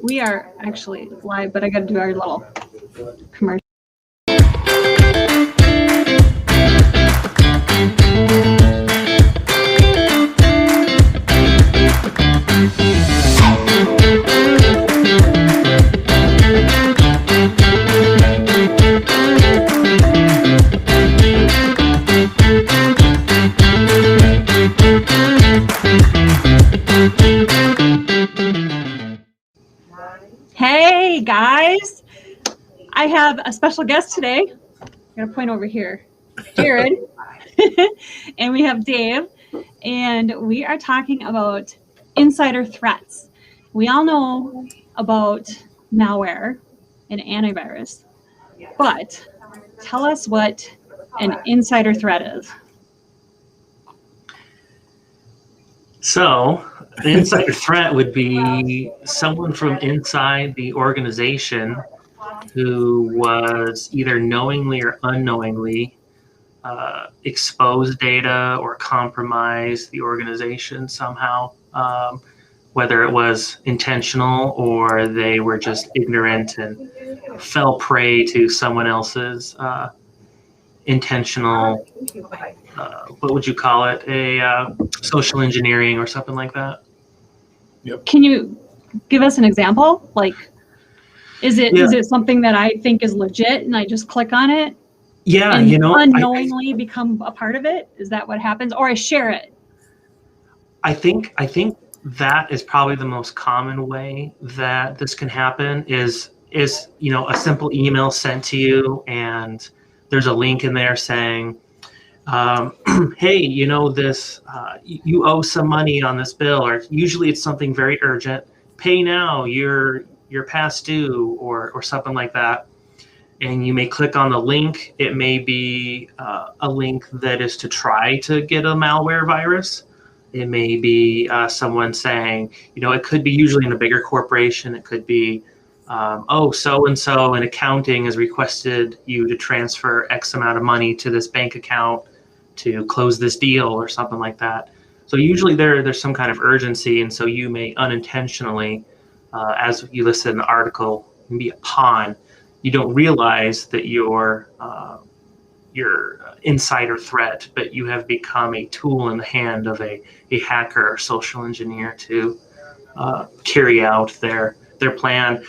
We are actually live, but I got to do our little commercial. Hey guys, I have a special guest today. I'm going to point over here, Jared, and we have Dave, and we are talking about insider threats. We all know about malware and antivirus, but tell us what an insider threat is. So, an insider threat would be someone from inside the organization who was either knowingly or unknowingly exposed data or compromised the organization somehow, whether it was intentional or they were just ignorant and fell prey to someone else's intentional, what would you call it, a social engineering or something like that. Yep. Can you give us an example? Like, is it something that I think is legit and I just click on it? Yeah, and unknowingly become a part of it? Is that what happens? Or I share it? I think that is probably the most common way that this can happen is a simple email sent to you and there's a link in there saying, hey, this you owe some money on this bill, or usually it's something very urgent. Pay now, you're past due, or something like that. And you may click on the link. It may be a link that is to try to get a malware virus. It may be someone saying, it could be usually in a bigger corporation. It could be, so-and-so in accounting has requested you to transfer X amount of money to this bank account to close this deal or something like that. So usually there's some kind of urgency. And so you may unintentionally, as you listed in the article, be a pawn. You don't realize that you're insider threat, but you have become a tool in the hand of a hacker or social engineer to carry out their plan.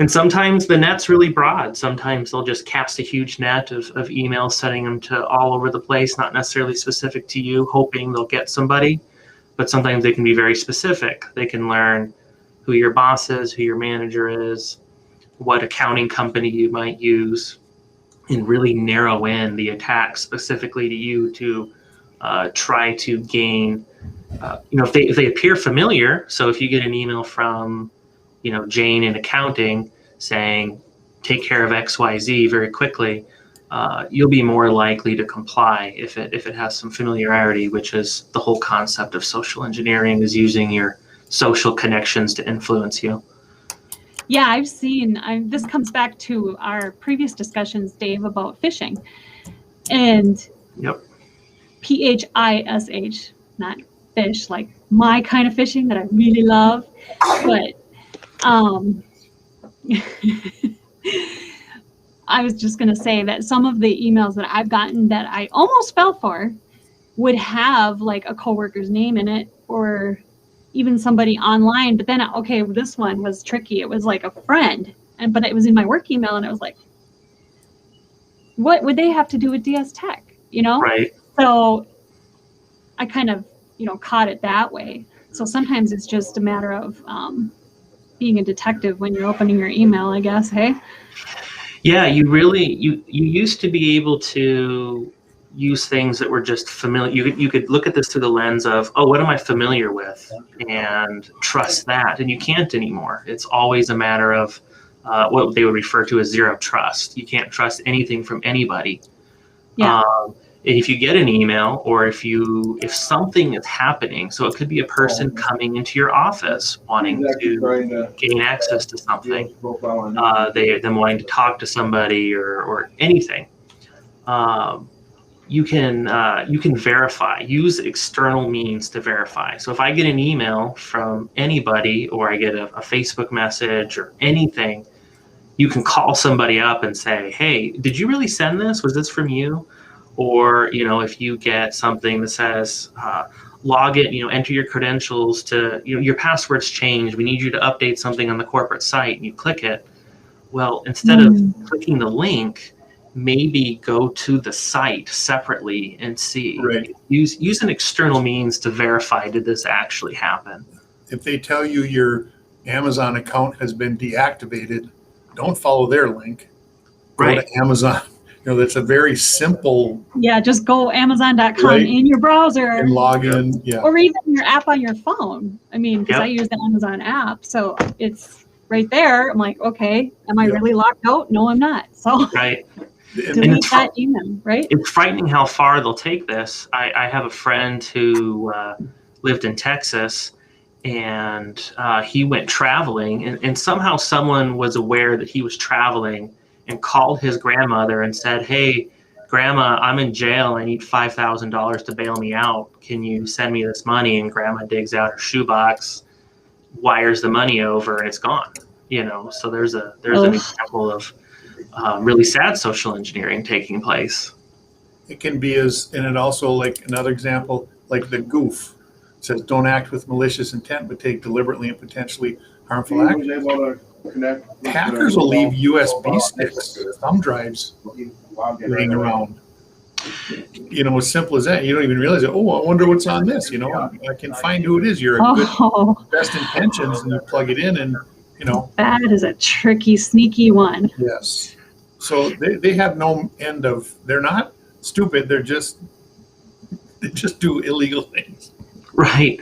And sometimes the net's really broad. Sometimes they'll just cast a huge net of emails, sending them to all over the place, not necessarily specific to you, hoping they'll get somebody. But sometimes they can be very specific. They can learn who your boss is, who your manager is, what accounting company you might use, and really narrow in the attack specifically to you to try to gain, if they appear familiar. So if you get an email from, Jane in accounting saying, take care of XYZ very quickly, you'll be more likely to comply if it has some familiarity, which is the whole concept of social engineering, is using your social connections to influence you. Yeah, I've seen, this comes back to our previous discussions, Dave, about phishing. And yep. PHISH, not fish, like my kind of fishing that I really love. But I was just going to say that some of the emails that I've gotten that I almost fell for would have like a coworker's name in it, or even somebody online. But then, okay, this one was tricky. It was like a friend, but it was in my work email, and it was like, what would they have to do with DS Tech? Right. So I kind of, caught it that way. So sometimes it's just a matter of being a detective when you're opening your email, I guess. Hey. Yeah, you used to be able to use things that were just familiar. You could look at this through the lens of, oh, what am I familiar with, and trust that. And you can't anymore. It's always a matter of what they would refer to as zero trust. You can't trust anything from anybody. Yeah. And if you get an email, or if something is happening, so it could be a person coming into your office wanting to gain access to something, them wanting to talk to somebody or anything. you can verify, use external means to verify. So if I get an email from anybody, or I get a Facebook message or anything, you can call somebody up and say, hey, did you really send this? Was this from you? Or, if you get something that says, log in, enter your credentials to, your password's changed. We need you to update something on the corporate site, and you click it. Well, instead of clicking the link, maybe go to the site separately and see. Right. Use an external means to verify, did this actually happen? If they tell you your Amazon account has been deactivated, don't follow their link. Go Right. to Amazon. That's a very simple. Yeah, just go Amazon.com Right. in your browser And log in. Yeah. or even your app on your phone. I mean, because Yep. I use the Amazon app, so it's right there. I'm like, okay, am I Yep. really locked out? No, I'm not. So Right. And delete that email, right? It's frightening how far they'll take this. I have a friend who lived in Texas, and he went traveling, and somehow someone was aware that he was traveling and called his grandmother and said, hey, Grandma, I'm in jail. I need $5,000 to bail me out. Can you send me this money? And Grandma digs out her shoebox, wires the money over, and it's gone. So there's an example of really sad social engineering taking place. it can be and it also, like another example, like the goof. It says, don't act with malicious intent, but take deliberately and potentially harmful action. Hackers will leave USB sticks, thumb drives laying around. As simple as that. You don't even realize it. Oh, I wonder what's on this. I can find who it is. You're a good, best intentions, and you plug it in, and that is a tricky, sneaky one. Yes. So they have no end of. They're not stupid. They just do illegal things. Right.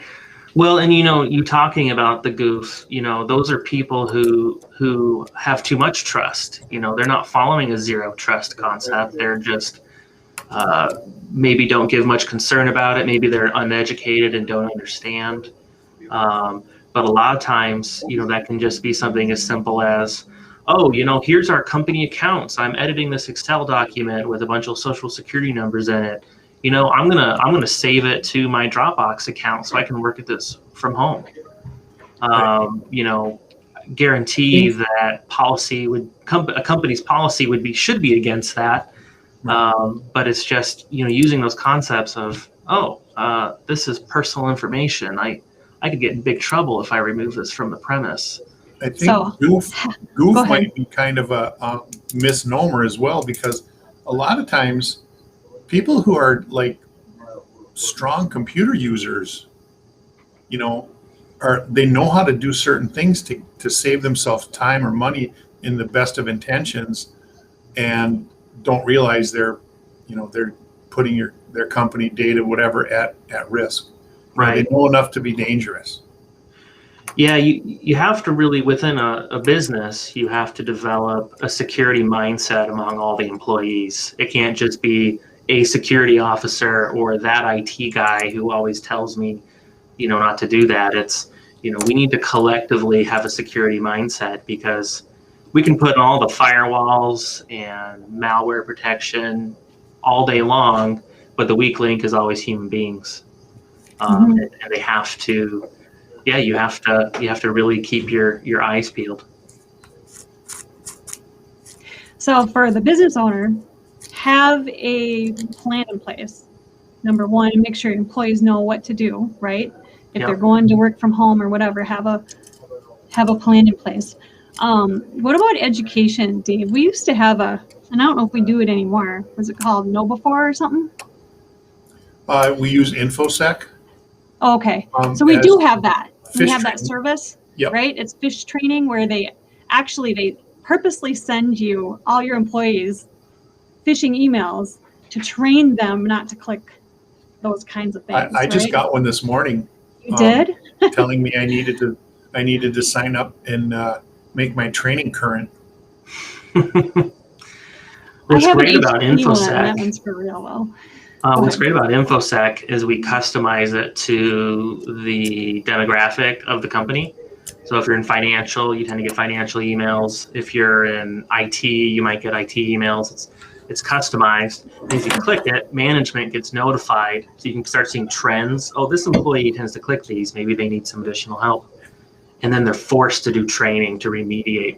Well, and you talking about the goof, those are people who have too much trust. They're not following a zero trust concept. They're just maybe don't give much concern about it. Maybe they're uneducated and don't understand. But a lot of times, that can just be something as simple as, oh, here's our company accounts. I'm editing this Excel document with a bunch of social security numbers in it. I'm gonna save it to my Dropbox account so I can work at this from home. Guarantee that a company's policy should be against that. But it's just using those concepts of, this is personal information. I could get in big trouble if I remove this from the premise. I think goof might be kind of a misnomer as well, because a lot of times people who are like strong computer users, they know how to do certain things to save themselves time or money in the best of intentions, and don't realize they're putting their company data, whatever, at risk. Right. They know enough to be dangerous. Yeah, you have to really, within a business, you have to develop a security mindset among all the employees. It can't just be a security officer or that IT guy who always tells me, not to do that. It's, we need to collectively have a security mindset, because we can put in all the firewalls and malware protection all day long, but the weak link is always human beings. And they have to, you have to really keep your eyes peeled. So for the business owner, have a plan in place. Number one, make sure your employees know what to do, right? If they're going to work from home or whatever, have a plan in place. What about education, Dave? We used to have and I don't know if we do it anymore. Was it called KnowBe4 or something? We use InfoSec. Oh, okay. So we do have that. We have that training. Service, Yep. right? It's fish training, where they purposely send you, all your employees, phishing emails to train them not to click those kinds of things. I just got one this morning. You did? Telling me I needed to sign up and make my training current. What's great about InfoSec? That one's for real, though. What's great about InfoSec is we customize it to the demographic of the company. So if you're in financial, you tend to get financial emails. If you're in IT, you might get IT emails. It's customized. As you click it, management gets notified, so you can start seeing trends. Oh, this employee tends to click these. Maybe they need some additional help. And then they're forced to do training to remediate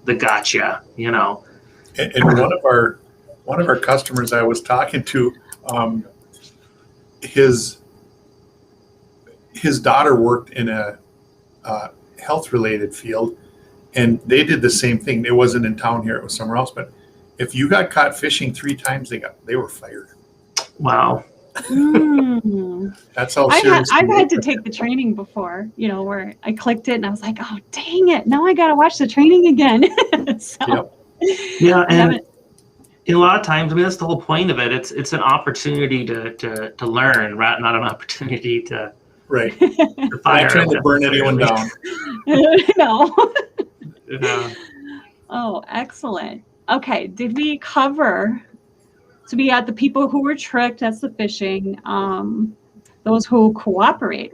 the gotcha, you know. And one of our customers I was talking to, his daughter worked in a health related field, and they did the same thing. It wasn't in town here; it was somewhere else. But if you got caught phishing 3 times, they were fired. Wow. That's how serious. I've had to take the training before, you know, where I clicked it and I was like, oh, dang it. Now I got to watch the training again. So, yeah. And a lot of times, I mean, that's the whole point of it. It's an opportunity to learn, right? Not an opportunity to right. To fire. Not trying to burn anyone down. No. Yeah. Oh, excellent. Okay. Did we cover? So we got the people who were tricked, that's the phishing, those who cooperate,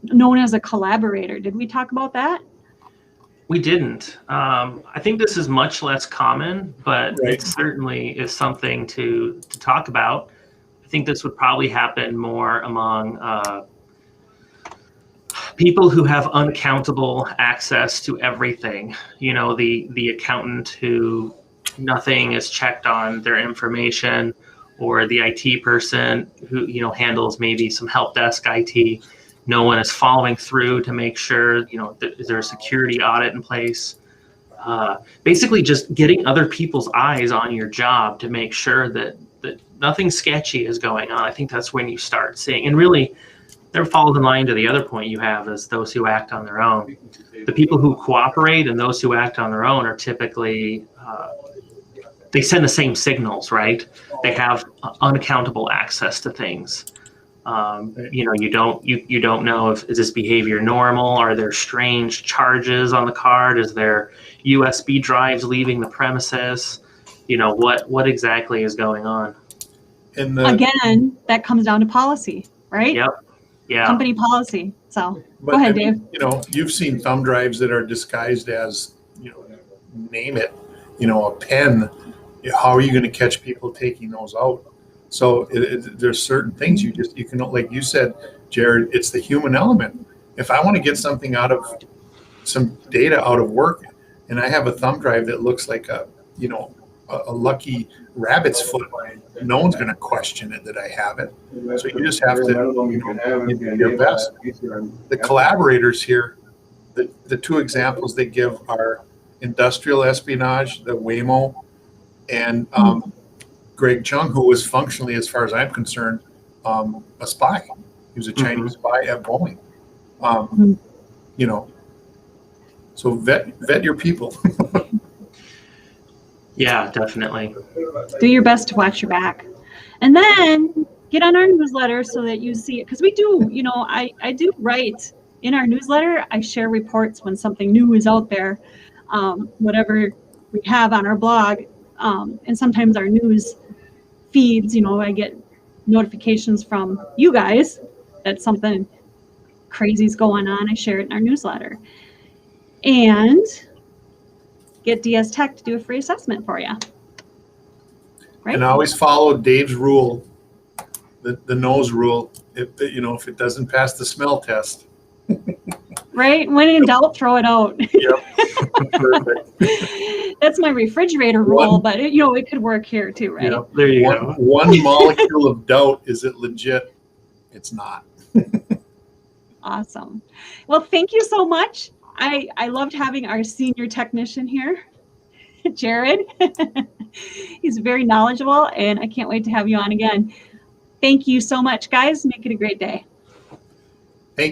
known as a collaborator. Did we talk about that? We didn't. I think this is much less common, but Right. it certainly is something to talk about. I think this would probably happen more among people who have unaccountable access to everything. You know, the accountant who nothing is checked on their information, or the IT person who, you know, handles maybe some help desk IT. No one is following through to make sure, you know, is there a security audit in place? Basically just getting other people's eyes on your job to make sure that nothing sketchy is going on. I think that's when you start seeing, and really that falls in line to the other point you have, is those who act on their own. The people who cooperate and those who act on their own are typically, they send the same signals, right? They have unaccountable access to things. You know, you don't know if is this behavior normal? Are there strange charges on the card? Is there USB drives leaving the premises? You know, what exactly is going on? Again, that comes down to policy, right? Yep. Yeah. Company policy. So But, go ahead, I mean, Dave. you know, you've seen thumb drives that are disguised as, you know, name it, you know, a pen. How are you going to catch people taking those out? So there's certain things you can, like you said, Jared, it's the human element. If I want to get something out of some data out of work, and I have a thumb drive that looks like a lucky rabbit's foot, no one's going to question it that I have it. So you just have to, do your best. The collaborators here, the 2 examples they give are industrial espionage, the Waymo, and Greg Chung, who was functionally, as far as I'm concerned, a spy. He was a Chinese spy at Boeing. You know, so vet your people. Yeah, definitely. Do your best to watch your back. And then get on our newsletter so that you see it. Because we do, you know, I do write in our newsletter. I share reports when something new is out there, whatever we have on our blog. And sometimes our news feeds, you know, I get notifications from you guys that something crazy is going on. I share it in our newsletter. And get DS Tech to do a free assessment for you. Right? And I always follow Dave's rule, the nose rule. If it doesn't pass the smell test. Right? When in doubt, throw it out. Yep. Perfect. That's my refrigerator rule, but it could work here too, right? Yep. There you go. One molecule of doubt, is it legit? It's not. Awesome. Well, thank you so much. I loved having our senior technician here, Jared. He's very knowledgeable, and I can't wait to have you on again. Thank you so much, guys. Make it a great day.